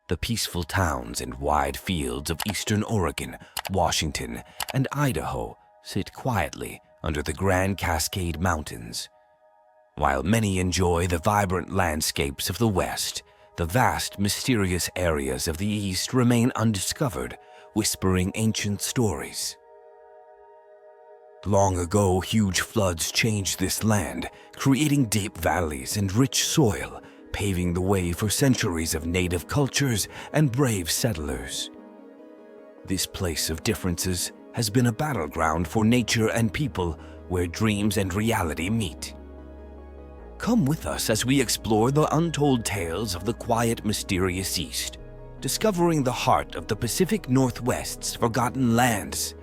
The peaceful towns and wide fields of eastern Oregon, Washington, and Idaho sit quietly under the Grand Cascade Mountains. While many enjoy the vibrant landscapes of the West, the vast, mysterious areas of the East remain undiscovered, whispering ancient stories. Long ago, huge floods changed this land, creating deep valleys and rich soil, paving the way for centuries of native cultures and brave settlers. This place of differences has been a battleground for nature and people where dreams and reality meet. Come with us as we explore the untold tales of the quiet, mysterious East, discovering the heart of the Pacific Northwest's forgotten lands.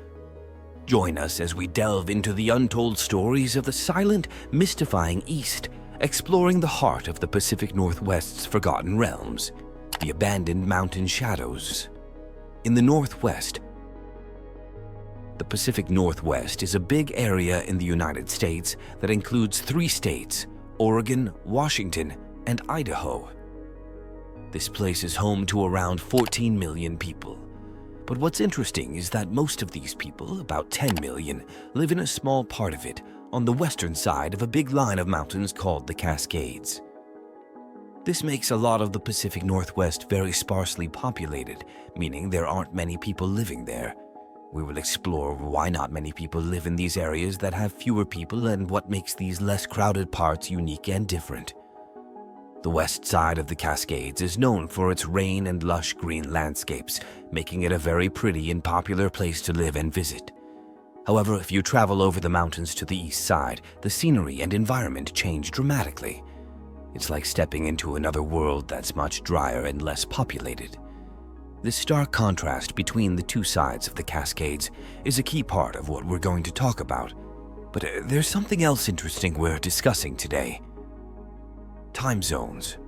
Join us as we delve into the untold stories of the silent, mystifying East, exploring the heart of the Pacific Northwest's forgotten realms, the abandoned mountain shadows. In the Northwest, the Pacific Northwest is a big area in the United States that includes 3 states, Oregon, Washington, and Idaho. This place is home to around 14 million people. But what's interesting is that most of these people, about 10 million, live in a small part of it, on the western side of a big line of mountains called the Cascades. This makes a lot of the Pacific Northwest very sparsely populated, meaning there aren't many people living there. We will explore why not many people live in these areas that have fewer people and what makes these less crowded parts unique and different. The west side of the Cascades is known for its rain and lush green landscapes, making it a very pretty and popular place to live and visit. However, if you travel over the mountains to the east side, the scenery and environment change dramatically. It's like stepping into another world that's much drier and less populated. This stark contrast between the 2 sides of the Cascades is a key part of what we're going to talk about. But there's something else interesting we're discussing today. Time zones.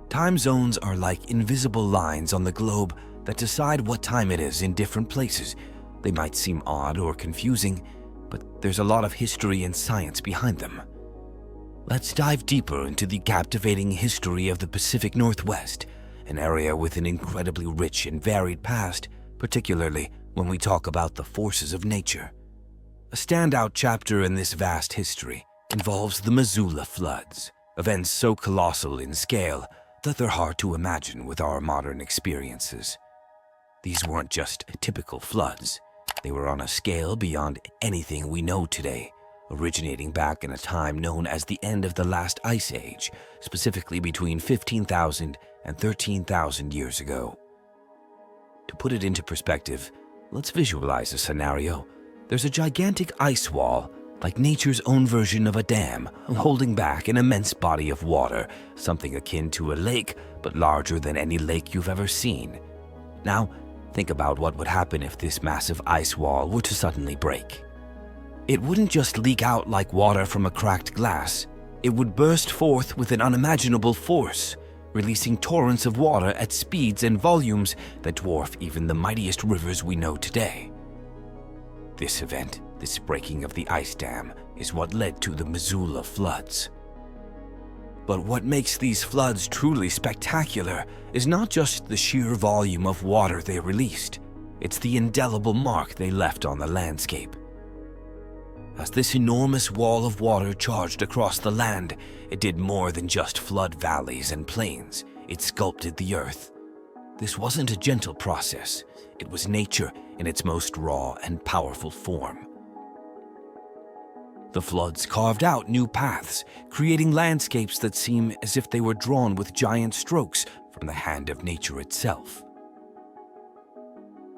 Time zones are like invisible lines on the globe that decide what time it is in different places. They might seem odd or confusing, but there's a lot of history and science behind them. Let's dive deeper into the captivating history of the Pacific Northwest, an area with an incredibly rich and varied past, particularly when we talk about the forces of nature. A standout chapter in this vast history involves the Missoula floods, events so colossal in scale that they're hard to imagine with our modern experiences. These weren't just typical floods. They were on a scale beyond anything we know today, originating back in a time known as the end of the last ice age, specifically between 15,000 and 13,000 years ago. To put it into perspective, let's visualize a scenario. There's a gigantic ice wall, like nature's own version of a dam, holding back an immense body of water, something akin to a lake, but larger than any lake you've ever seen. Now, think about what would happen if this massive ice wall were to suddenly break. It wouldn't just leak out like water from a cracked glass. It would burst forth with an unimaginable force, releasing torrents of water at speeds and volumes that dwarf even the mightiest rivers we know today. This event, this breaking of the ice dam, is what led to the Missoula floods. But what makes these floods truly spectacular is not just the sheer volume of water they released, it's the indelible mark they left on the landscape. As this enormous wall of water charged across the land, it did more than just flood valleys and plains. It sculpted the earth. This wasn't a gentle process. It was nature in its most raw and powerful form. The floods carved out new paths, creating landscapes that seem as if they were drawn with giant strokes from the hand of nature itself.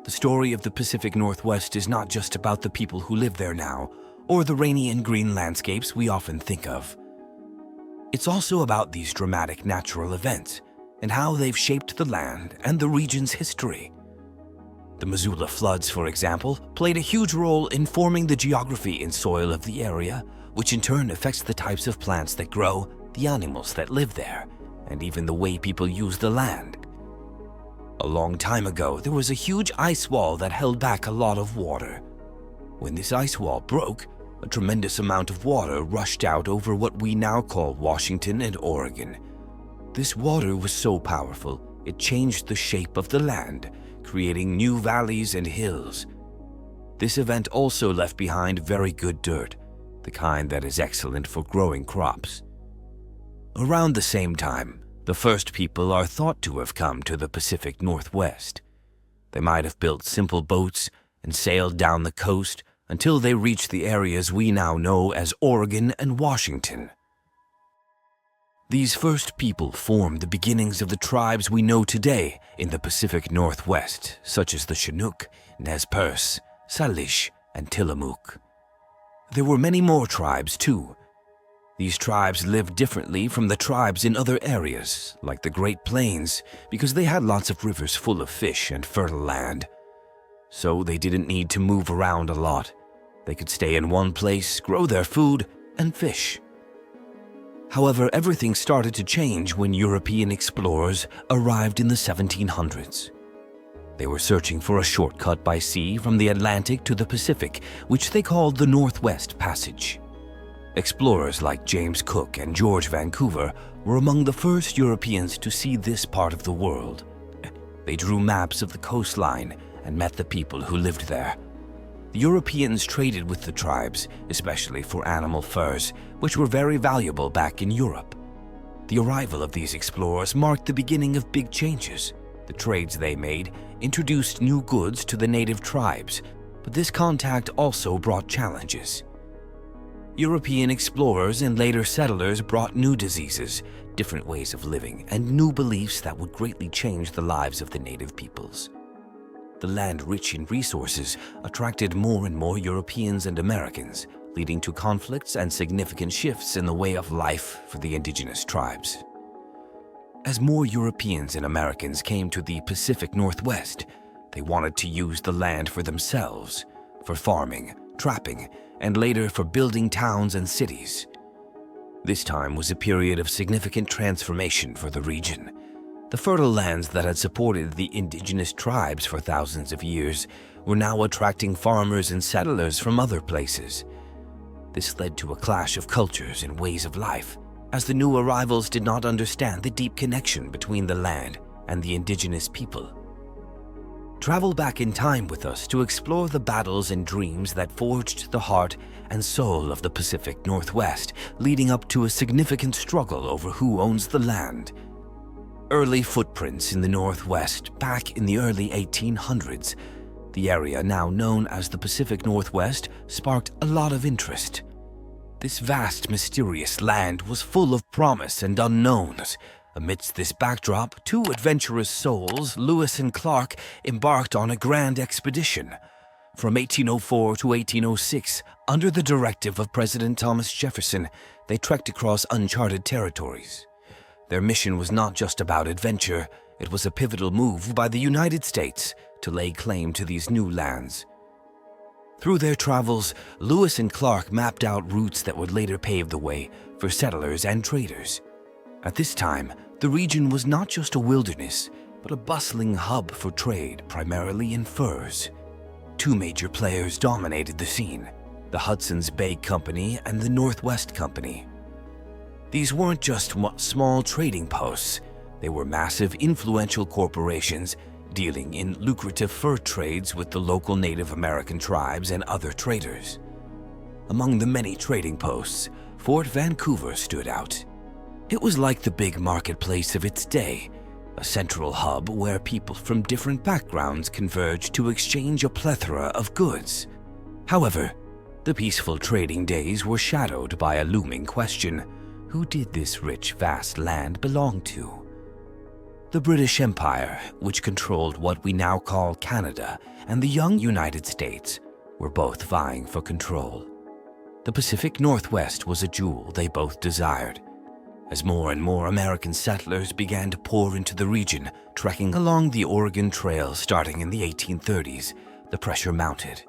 The story of the Pacific Northwest is not just about the people who live there now, or the rainy and green landscapes we often think of. It's also about these dramatic natural events and how they've shaped the land and the region's history. The Missoula floods, for example, played a huge role in forming the geography and soil of the area, which in turn affects the types of plants that grow, the animals that live there, and even the way people use the land. A long time ago, there was a huge ice wall that held back a lot of water. When this ice wall broke, a tremendous amount of water rushed out over what we now call Washington and Oregon. This water was so powerful, it changed the shape of the land, creating new valleys and hills. This event also left behind very good dirt, the kind that is excellent for growing crops. Around the same time, the first people are thought to have come to the Pacific Northwest. They might have built simple boats and sailed down the coast until they reached the areas we now know as Oregon and Washington. These first people formed the beginnings of the tribes we know today in the Pacific Northwest, such as the Chinook, Nez Perce, Salish, and Tillamook. There were many more tribes too. These tribes lived differently from the tribes in other areas, like the Great Plains, because they had lots of rivers full of fish and fertile land. So they didn't need to move around a lot. They could stay in one place, grow their food, and fish. However, everything started to change when European explorers arrived in the 1700s. They were searching for a shortcut by sea from the Atlantic to the Pacific, which they called the Northwest Passage. Explorers like James Cook and George Vancouver were among the first Europeans to see this part of the world. They drew maps of the coastline and met the people who lived there. The Europeans traded with the tribes, especially for animal furs, which were very valuable back in Europe. The arrival of these explorers marked the beginning of big changes. The trades they made introduced new goods to the native tribes, but this contact also brought challenges. European explorers and later settlers brought new diseases, different ways of living, and new beliefs that would greatly change the lives of the native peoples. The land rich in resources attracted more and more Europeans and Americans, leading to conflicts and significant shifts in the way of life for the indigenous tribes. As more Europeans and Americans came to the Pacific Northwest, they wanted to use the land for themselves, for farming, trapping, and later for building towns and cities. This time was a period of significant transformation for the region. The fertile lands that had supported the indigenous tribes for thousands of years were now attracting farmers and settlers from other places. This led to a clash of cultures and ways of life, as the new arrivals did not understand the deep connection between the land and the indigenous people. Travel back in time with us to explore the battles and dreams that forged the heart and soul of the Pacific Northwest, leading up to a significant struggle over who owns the land. Early footprints in the Northwest back in the early 1800s. The area now known as the Pacific Northwest sparked a lot of interest. This vast, mysterious land was full of promise and unknowns. Amidst this backdrop, two adventurous souls, Lewis and Clark, embarked on a grand expedition. From 1804 to 1806, under the directive of President Thomas Jefferson, they trekked across uncharted territories. Their mission was not just about adventure, it was a pivotal move by the United States to lay claim to these new lands. Through their travels, Lewis and Clark mapped out routes that would later pave the way for settlers and traders. At this time, the region was not just a wilderness, but a bustling hub for trade, primarily in furs. Two major players dominated the scene, the Hudson's Bay Company and the Northwest Company. These weren't just small trading posts, they were massive, influential corporations dealing in lucrative fur trades with the local Native American tribes and other traders. Among the many trading posts, Fort Vancouver stood out. It was like the big marketplace of its day, a central hub where people from different backgrounds converged to exchange a plethora of goods. However, the peaceful trading days were shadowed by a looming question: who did this rich, vast land belong to? The British Empire, which controlled what we now call Canada, and the young United States were both vying for control. The Pacific Northwest was a jewel they both desired. As more and more American settlers began to pour into the region, trekking along the Oregon Trail starting in the 1830s, the pressure mounted.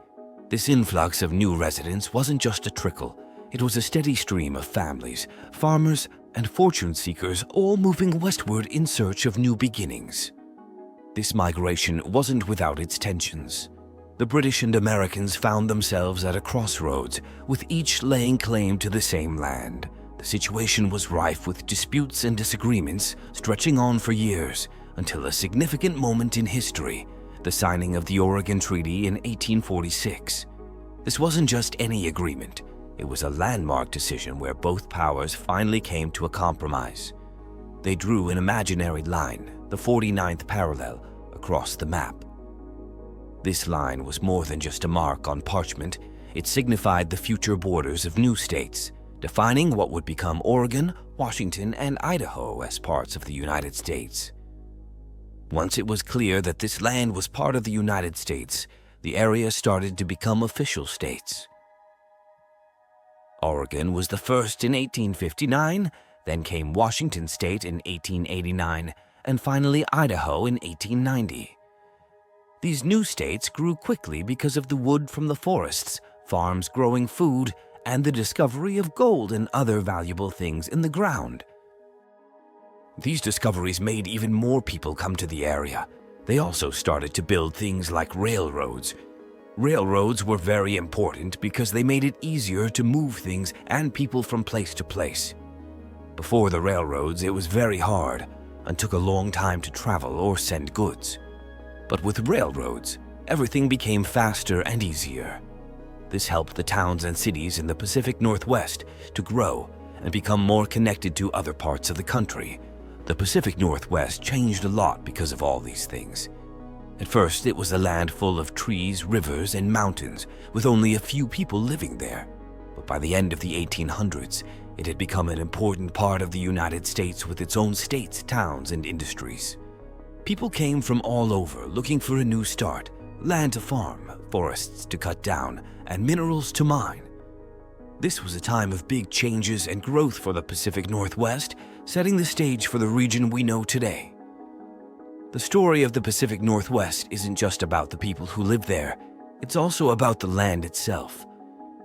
This influx of new residents wasn't just a trickle. It was a steady stream of families, farmers, and fortune seekers all moving westward in search of new beginnings. This migration wasn't without its tensions. The British and Americans found themselves at a crossroads, with each laying claim to the same land. The situation was rife with disputes and disagreements stretching on for years, until a significant moment in history, the signing of the Oregon Treaty in 1846. This wasn't just any agreement. It was a landmark decision where both powers finally came to a compromise. They drew an imaginary line, the 49th parallel, across the map. This line was more than just a mark on parchment. It signified the future borders of new states, defining what would become Oregon, Washington, and Idaho as parts of the United States. Once it was clear that this land was part of the United States, the area started to become official states. Oregon was the first in 1859, then came Washington State in 1889, and finally Idaho in 1890. These new states grew quickly because of the wood from the forests, farms growing food, and the discovery of gold and other valuable things in the ground. These discoveries made even more people come to the area. They also started to build things like railroads. Railroads were very important because they made it easier to move things and people from place to place. Before the railroads, it was very hard and took a long time to travel or send goods. But with railroads, everything became faster and easier. This helped the towns and cities in the Pacific Northwest to grow and become more connected to other parts of the country. The Pacific Northwest changed a lot because of all these things. At first, it was a land full of trees, rivers, and mountains, with only a few people living there. But by the end of the 1800s, it had become an important part of the United States with its own states, towns, and industries. People came from all over looking for a new start, land to farm, forests to cut down, and minerals to mine. This was a time of big changes and growth for the Pacific Northwest, setting the stage for the region we know today. The story of the Pacific Northwest isn't just about the people who live there, it's also about the land itself,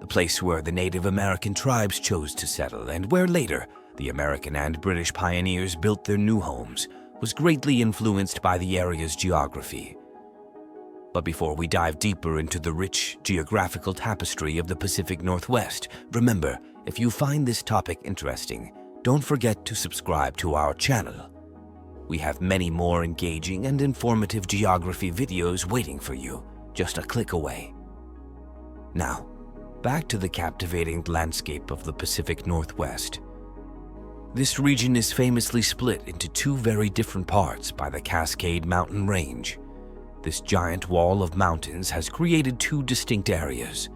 the place where the Native American tribes chose to settle and where later the American and British pioneers built their new homes, was greatly influenced by the area's geography. But before we dive deeper into the rich geographical tapestry of the Pacific Northwest, remember, if you find this topic interesting, don't forget to subscribe to our channel. We have many more engaging and informative geography videos waiting for you, just a click away. Now, back to the captivating landscape of the Pacific Northwest. This region is famously split into two very different parts by the Cascade mountain range. This giant wall of mountains has created two distinct areas,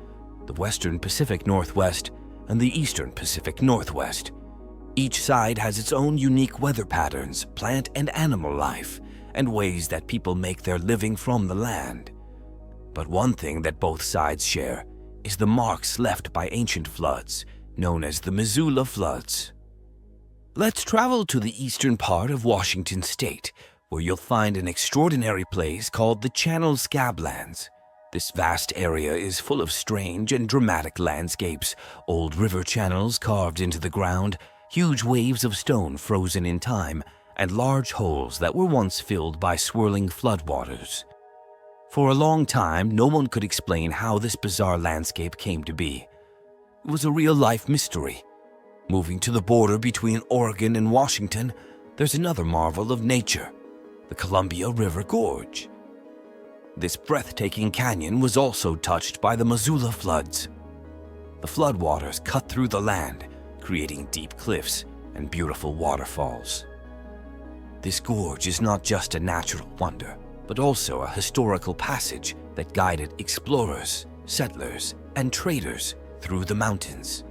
the Western Pacific Northwest and the Eastern Pacific Northwest. Each side has its own unique weather patterns, plant and animal life, and ways that people make their living from the land. But one thing that both sides share is the marks left by ancient floods, known as the Missoula floods. Let's travel to the eastern part of Washington State, where you'll find an extraordinary place called the Channel Scablands. This vast area is full of strange and dramatic landscapes, old river channels carved into the ground, huge waves of stone frozen in time, and large holes that were once filled by swirling floodwaters. For a long time, no one could explain how this bizarre landscape came to be. It was a real-life mystery. Moving to the border between Oregon and Washington, there's another marvel of nature, the Columbia River Gorge. This breathtaking canyon was also touched by the Missoula floods. The floodwaters cut through the land, creating deep cliffs and beautiful waterfalls. This gorge is not just a natural wonder, but also a historical passage that guided explorers, settlers, and traders through the mountains.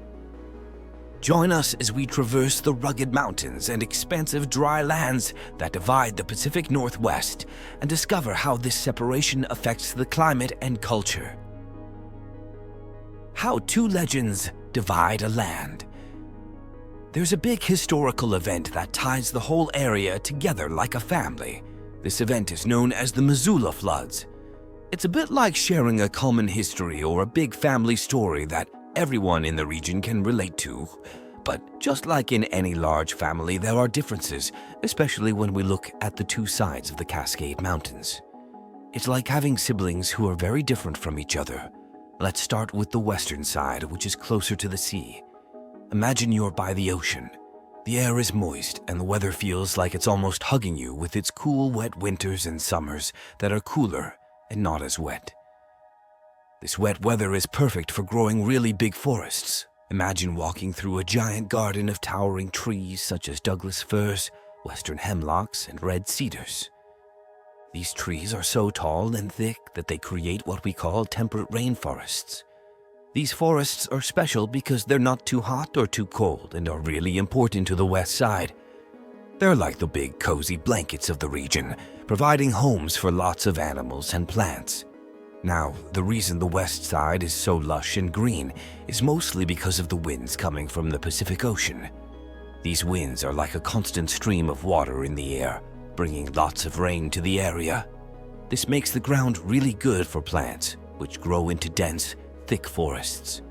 Join us as we traverse the rugged mountains and expansive dry lands that divide the Pacific Northwest and discover how this separation affects the climate and culture. How two legends divide a land. There's a big historical event that ties the whole area together like a family. This event is known as the Missoula floods. It's a bit like sharing a common history or a big family story that everyone in the region can relate to. But just like in any large family, there are differences, especially when we look at the two sides of the Cascade Mountains. It's like having siblings who are very different from each other. Let's start with the western side, which is closer to the sea. Imagine you're by the ocean. The air is moist and the weather feels like it's almost hugging you with its cool, wet winters and summers that are cooler and not as wet. This wet weather is perfect for growing really big forests. Imagine walking through a giant garden of towering trees such as Douglas firs, western hemlocks, and red cedars. These trees are so tall and thick that they create what we call temperate rainforests. These forests are special because they're not too hot or too cold and are really important to the west side. They're like the big cozy blankets of the region, providing homes for lots of animals and plants. Now, the reason the west side is so lush and green is mostly because of the winds coming from the Pacific Ocean. These winds are like a constant stream of water in the air, bringing lots of rain to the area. This makes the ground really good for plants, which grow into dense, thick forests.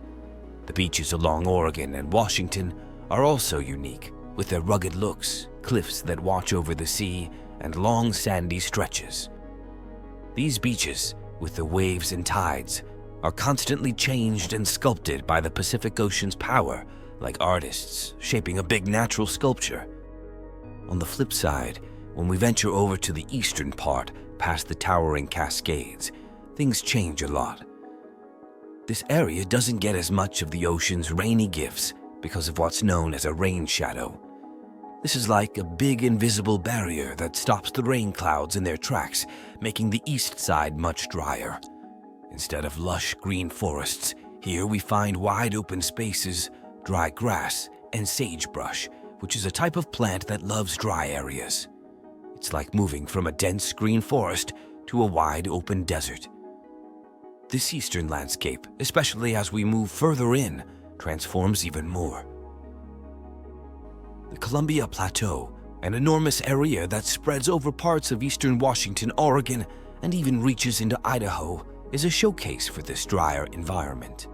The beaches along Oregon and Washington are also unique, with their rugged looks, cliffs that watch over the sea, and long sandy stretches. These beaches, with the waves and tides, are constantly changed and sculpted by the Pacific Ocean's power, like artists shaping a big natural sculpture. On the flip side, when we venture over to the eastern part, past the towering Cascades, things change a lot. This area doesn't get as much of the ocean's rainy gifts because of what's known as a rain shadow. This is like a big invisible barrier that stops the rain clouds in their tracks, making the east side much drier. Instead of lush green forests, here we find wide open spaces, dry grass, and sagebrush, which is a type of plant that loves dry areas. It's like moving from a dense green forest to a wide open desert. This eastern landscape, especially as we move further in, transforms even more. The Columbia Plateau, an enormous area that spreads over parts of eastern Washington, Oregon, and even reaches into Idaho, is a showcase for this drier environment.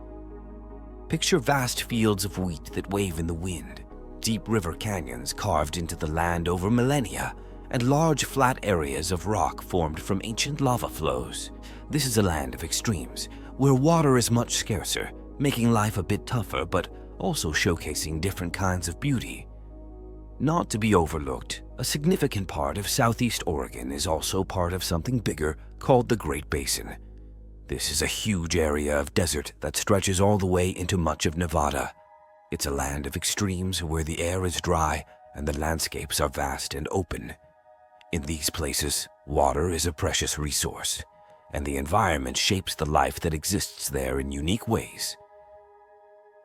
Picture vast fields of wheat that wave in the wind, deep river canyons carved into the land over millennia, and large flat areas of rock formed from ancient lava flows. This is a land of extremes, where water is much scarcer, making life a bit tougher, but also showcasing different kinds of beauty. Not to be overlooked, a significant part of southeast Oregon is also part of something bigger called the Great Basin. This is a huge area of desert that stretches all the way into much of Nevada. It's a land of extremes where the air is dry and the landscapes are vast and open. In these places, water is a precious resource, and the environment shapes the life that exists there in unique ways.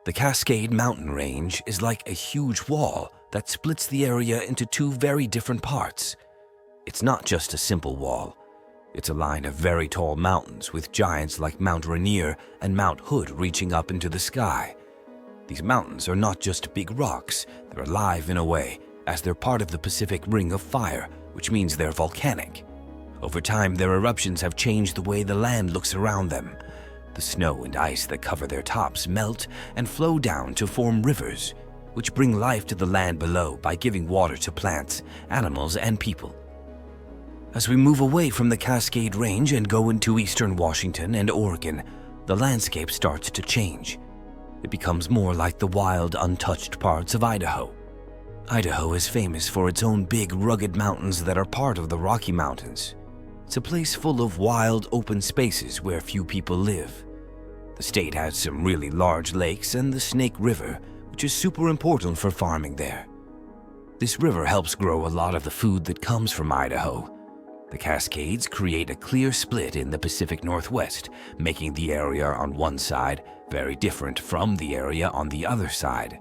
The Cascade mountain range is like a huge wall that splits the area into two very different parts. It's not just a simple wall. It's a line of very tall mountains with giants like Mount Rainier and Mount Hood reaching up into the sky. These mountains are not just big rocks, they're alive in a way, as they're part of the Pacific Ring of Fire, which means they're volcanic. Over time, their eruptions have changed the way the land looks around them. The snow and ice that cover their tops melt and flow down to form rivers, which bring life to the land below by giving water to plants, animals, and people. As we move away from the Cascade Range and go into eastern Washington and Oregon, the landscape starts to change. It becomes more like the wild, untouched parts of Idaho. Idaho is famous for its own big, rugged mountains that are part of the Rocky Mountains. It's a place full of wild, open spaces where few people live. The state has some really large lakes and the Snake River, which is super important for farming there. This river helps grow a lot of the food that comes from Idaho. The Cascades create a clear split in the Pacific Northwest, making the area on one side very different from the area on the other side.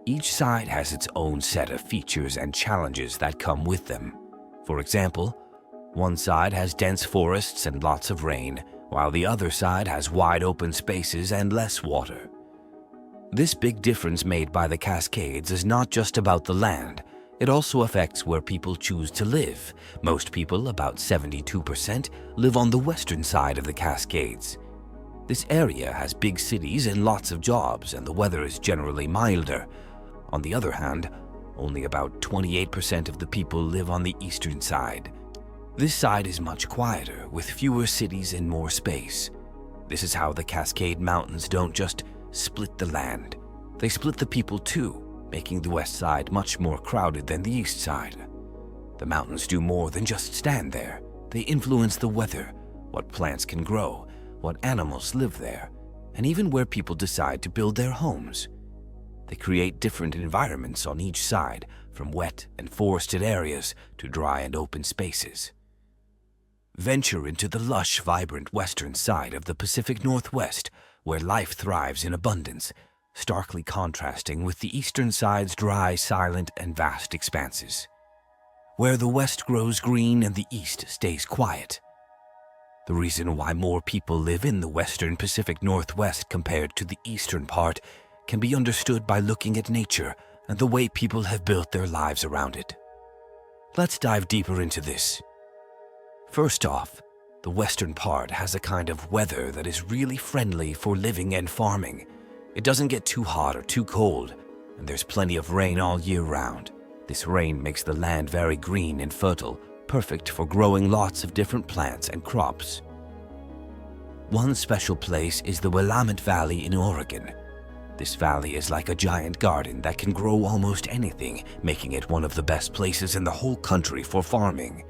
Each side has its own set of features and challenges that come with them. For example, one side has dense forests and lots of rain, while the other side has wide open spaces and less water. This big difference made by the Cascades is not just about the land. It also affects where people choose to live. Most people, about 72%, live on the western side of the Cascades. This area has big cities and lots of jobs, and the weather is generally milder. On the other hand, only about 28% of the people live on the eastern side. This side is much quieter, with fewer cities and more space. This is how the Cascade Mountains don't just split the land. They split the people too. making the west side much more crowded than the east side. The mountains do more than just stand there. They influence the weather, what plants can grow, what animals live there, and even where people decide to build their homes. They create different environments on each side, from wet and forested areas to dry and open spaces. Venture into the lush, vibrant western side of the Pacific Northwest, where life thrives in abundance, starkly contrasting with the eastern side's dry, silent, and vast expanses. Where the west grows green and the east stays quiet. The reason why more people live in the western Pacific Northwest compared to the eastern part can be understood by looking at nature and the way people have built their lives around it. Let's dive deeper into this. First off, the western part has a kind of weather that is really friendly for living and farming. It doesn't get too hot or too cold, and there's plenty of rain all year round. This rain makes the land very green and fertile, perfect for growing lots of different plants and crops. One special place is the Willamette Valley in Oregon. This valley is like a giant garden that can grow almost anything, making it one of the best places in the whole country for farming.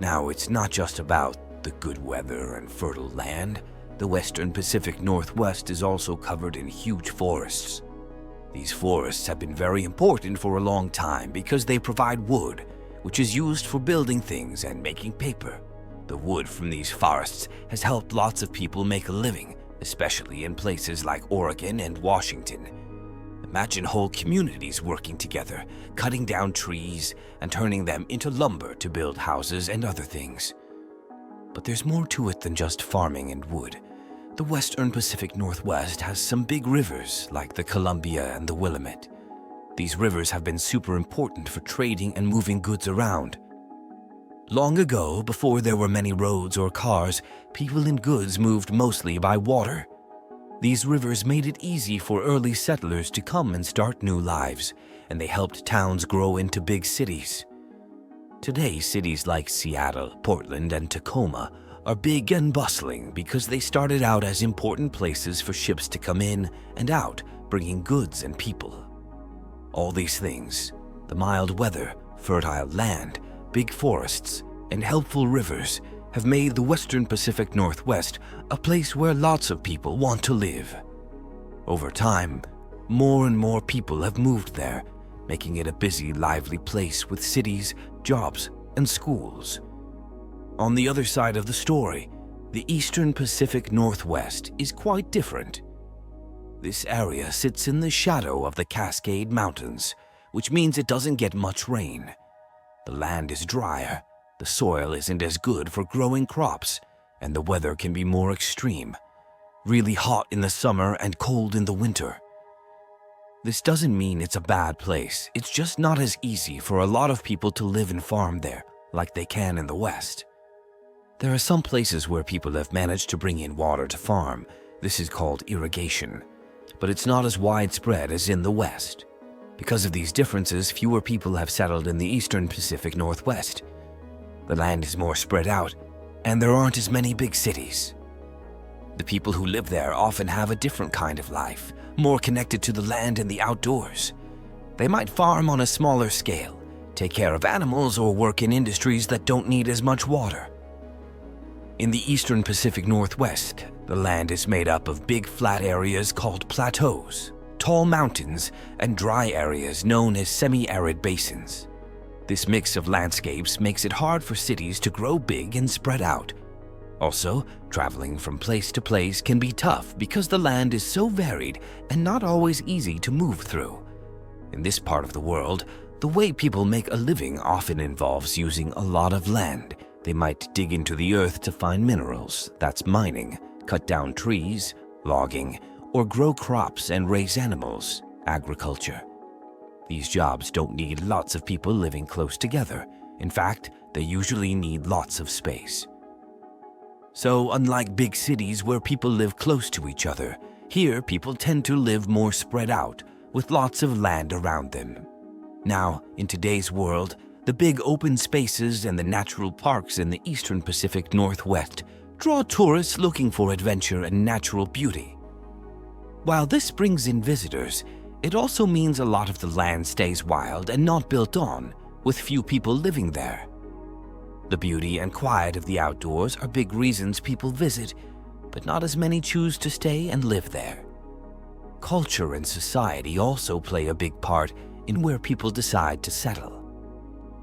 Now, it's not just about the good weather and fertile land. The western Pacific Northwest is also covered in huge forests. These forests have been very important for a long time because they provide wood, which is used for building things and making paper. The wood from these forests has helped lots of people make a living, especially in places like Oregon and Washington. Imagine whole communities working together, cutting down trees and turning them into lumber to build houses and other things. But there's more to it than just farming and wood. The western Pacific Northwest has some big rivers like the Columbia and the Willamette. These rivers have been super important for trading and moving goods around. Long ago, before there were many roads or cars, people and goods moved mostly by water. These rivers made it easy for early settlers to come and start new lives, and they helped towns grow into big cities. Today, cities like Seattle, Portland, and Tacoma are big and bustling because they started out as important places for ships to come in and out, bringing goods and people. All these things, the mild weather, fertile land, big forests, and helpful rivers, have made the western Pacific Northwest a place where lots of people want to live. Over time, more and more people have moved there, making it a busy, lively place with cities, jobs, and schools. On the other side of the story, the eastern Pacific Northwest is quite different. This area sits in the shadow of the Cascade Mountains, which means it doesn't get much rain. The land is drier, the soil isn't as good for growing crops, and the weather can be more extreme, really hot in the summer and cold in the winter. This doesn't mean it's a bad place, it's just not as easy for a lot of people to live and farm there like they can in the West. There are some places where people have managed to bring in water to farm. This is called irrigation, but it's not as widespread as in the West. Because of these differences, fewer people have settled in the eastern Pacific Northwest. The land is more spread out, and there aren't as many big cities. The people who live there often have a different kind of life, more connected to the land and the outdoors. They might farm on a smaller scale, take care of animals, or work in industries that don't need as much water. In the eastern Pacific Northwest, the land is made up of big flat areas called plateaus, tall mountains, and dry areas known as semi-arid basins. This mix of landscapes makes it hard for cities to grow big and spread out. Also, traveling from place to place can be tough because the land is so varied and not always easy to move through. In this part of the world, the way people make a living often involves using a lot of land. They might dig into the earth to find minerals, that's mining, cut down trees, logging, or grow crops and raise animals, agriculture. These jobs don't need lots of people living close together. In fact, they usually need lots of space. So, unlike big cities where people live close to each other, here people tend to live more spread out, with lots of land around them. Now, in today's world, the big open spaces and the natural parks in the eastern Pacific Northwest draw tourists looking for adventure and natural beauty. While this brings in visitors, It also means a lot of the land stays wild and not built on, with few people living there. The beauty and quiet of the outdoors are big reasons people visit, but not as many choose to stay and live there. Culture and society also play a big part in where people decide to settle.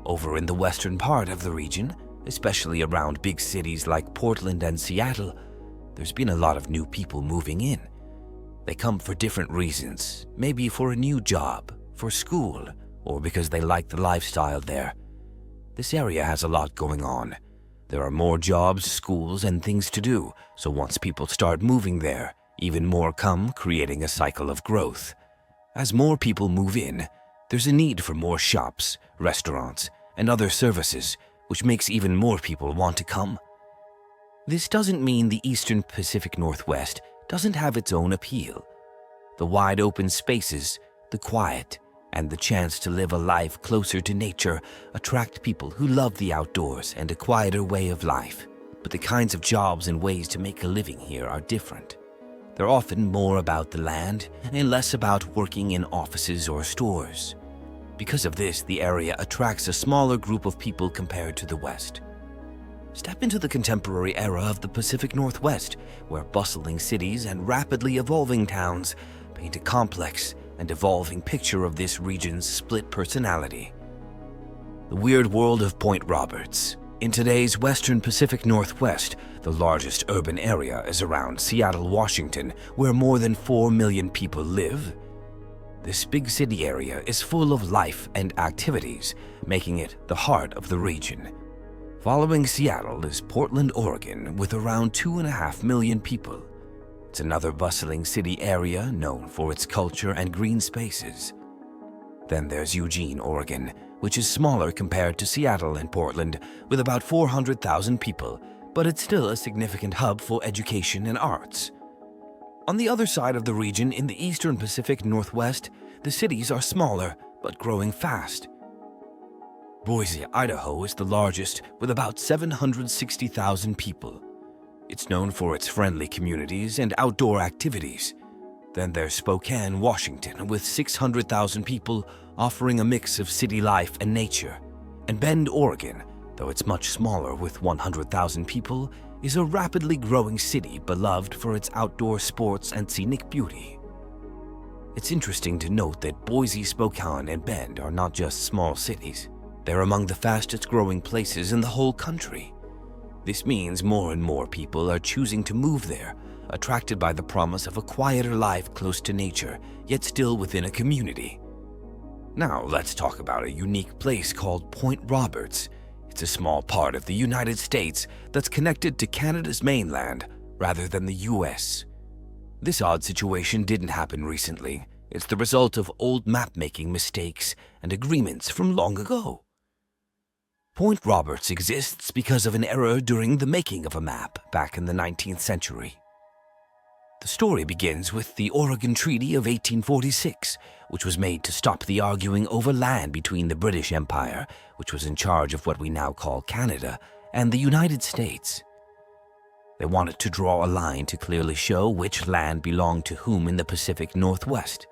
Over in the western part of the region, especially around big cities like Portland and Seattle, there's been a lot of new people moving in. They come for different reasons, maybe for a new job, for school, or because they like the lifestyle there. This area has a lot going on. There are more jobs, schools, and things to do, so once people start moving there, even more come, creating a cycle of growth. As more people move in, there's a need for more shops, restaurants, and other services, which makes even more people want to come. This doesn't mean the Eastern Pacific Northwest doesn't have its own appeal. The wide open spaces, the quiet, and the chance to live a life closer to nature attract people who love the outdoors and a quieter way of life. But the kinds of jobs and ways to make a living here are different. They're often more about the land and less about working in offices or stores. Because of this, the area attracts a smaller group of people compared to the West. Step into the contemporary era of the Pacific Northwest, where bustling cities and rapidly evolving towns paint a complex and evolving picture of this region's split personality. The weird world of Point Roberts. In today's Western Pacific Northwest, the largest urban area is around Seattle, Washington, where more than 4 million people live. This big city area is full of life and activities, making it the heart of the region. Following Seattle is Portland, Oregon, with around 2.5 million people. It's another bustling city area known for its culture and green spaces. Then there's Eugene, Oregon, which is smaller compared to Seattle and Portland, with about 400,000 people, but it's still a significant hub for education and arts. On the other side of the region, in the Eastern Pacific Northwest, the cities are smaller but growing fast. Boise, Idaho is the largest, with about 760,000 people. It's known for its friendly communities and outdoor activities. Then there's Spokane, Washington, with 600,000 people, offering a mix of city life and nature. And Bend, Oregon, though it's much smaller with 100,000 people, is a rapidly growing city beloved for its outdoor sports and scenic beauty. It's interesting to note that Boise, Spokane, and Bend are not just small cities. They're among the fastest growing places in the whole country. This means more and more people are choosing to move there, attracted by the promise of a quieter life close to nature, yet still within a community. Now let's talk about a unique place called Point Roberts. It's a small part of the United States that's connected to Canada's mainland rather than the US. This odd situation didn't happen recently. It's the result of old map-making mistakes and agreements from long ago. Point Roberts exists because of an error during the making of a map back in the 19th century. The story begins with the Oregon Treaty of 1846, which was made to stop the arguing over land between the British Empire, which was in charge of what we now call Canada, and the United States. They wanted to draw a line to clearly show which land belonged to whom in the Pacific Northwest.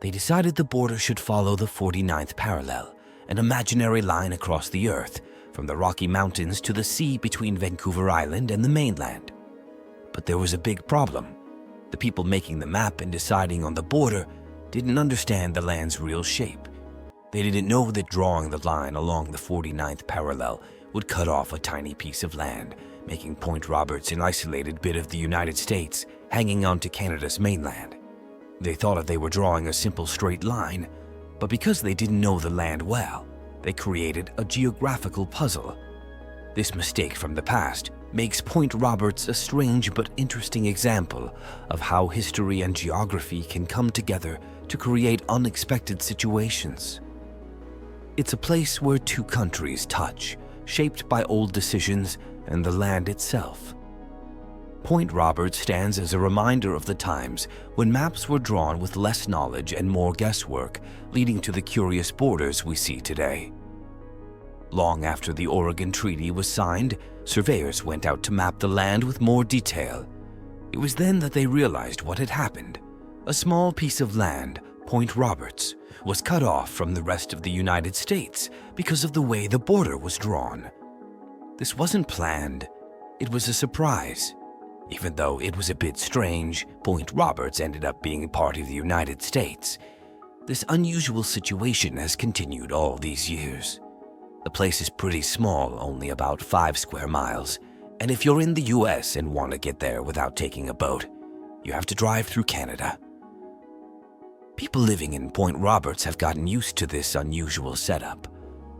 They decided the border should follow the 49th parallel, an imaginary line across the earth, from the Rocky Mountains to the sea between Vancouver Island and the mainland. But there was a big problem. The people making the map and deciding on the border didn't understand the land's real shape. They didn't know that drawing the line along the 49th parallel would cut off a tiny piece of land, making Point Roberts an isolated bit of the United States hanging onto Canada's mainland. They thought that they were drawing a simple straight line, but because they didn't know the land well, they created a geographical puzzle. This mistake from the past makes Point Roberts a strange but interesting example of how history and geography can come together to create unexpected situations. It's a place where two countries touch, shaped by old decisions and the land itself. Point Roberts stands as a reminder of the times when maps were drawn with less knowledge and more guesswork, leading to the curious borders we see today. Long after the Oregon Treaty was signed, surveyors went out to map the land with more detail. It was then that they realized what had happened. A small piece of land, Point Roberts, was cut off from the rest of the United States because of the way the border was drawn. This wasn't planned. It was a surprise. Even though it was a bit strange, Point Roberts ended up being part of the United States. This unusual situation has continued all these years. The place is pretty small, only about 5 square miles, and if you're in the US and want to get there without taking a boat, you have to drive through Canada. People living in Point Roberts have gotten used to this unusual setup.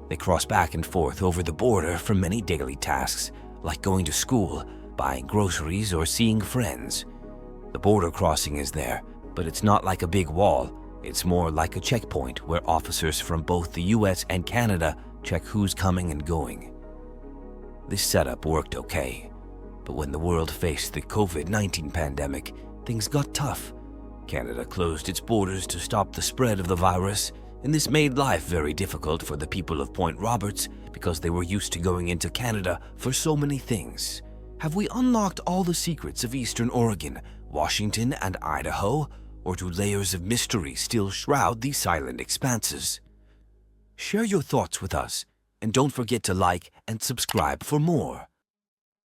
They cross back and forth over the border for many daily tasks, like going to school, buying groceries, or seeing friends. The border crossing is there, but it's not like a big wall. It's more like a checkpoint where officers from both the US and Canada check who's coming and going. This setup worked okay, but when the world faced the COVID-19 pandemic, things got tough. Canada closed its borders to stop the spread of the virus, and this made life very difficult for the people of Point Roberts because they were used to going into Canada for so many things. Have we unlocked all the secrets of Eastern Oregon, Washington, and Idaho, or do layers of mystery still shroud these silent expanses? Share your thoughts with us, and don't forget to like and subscribe for more.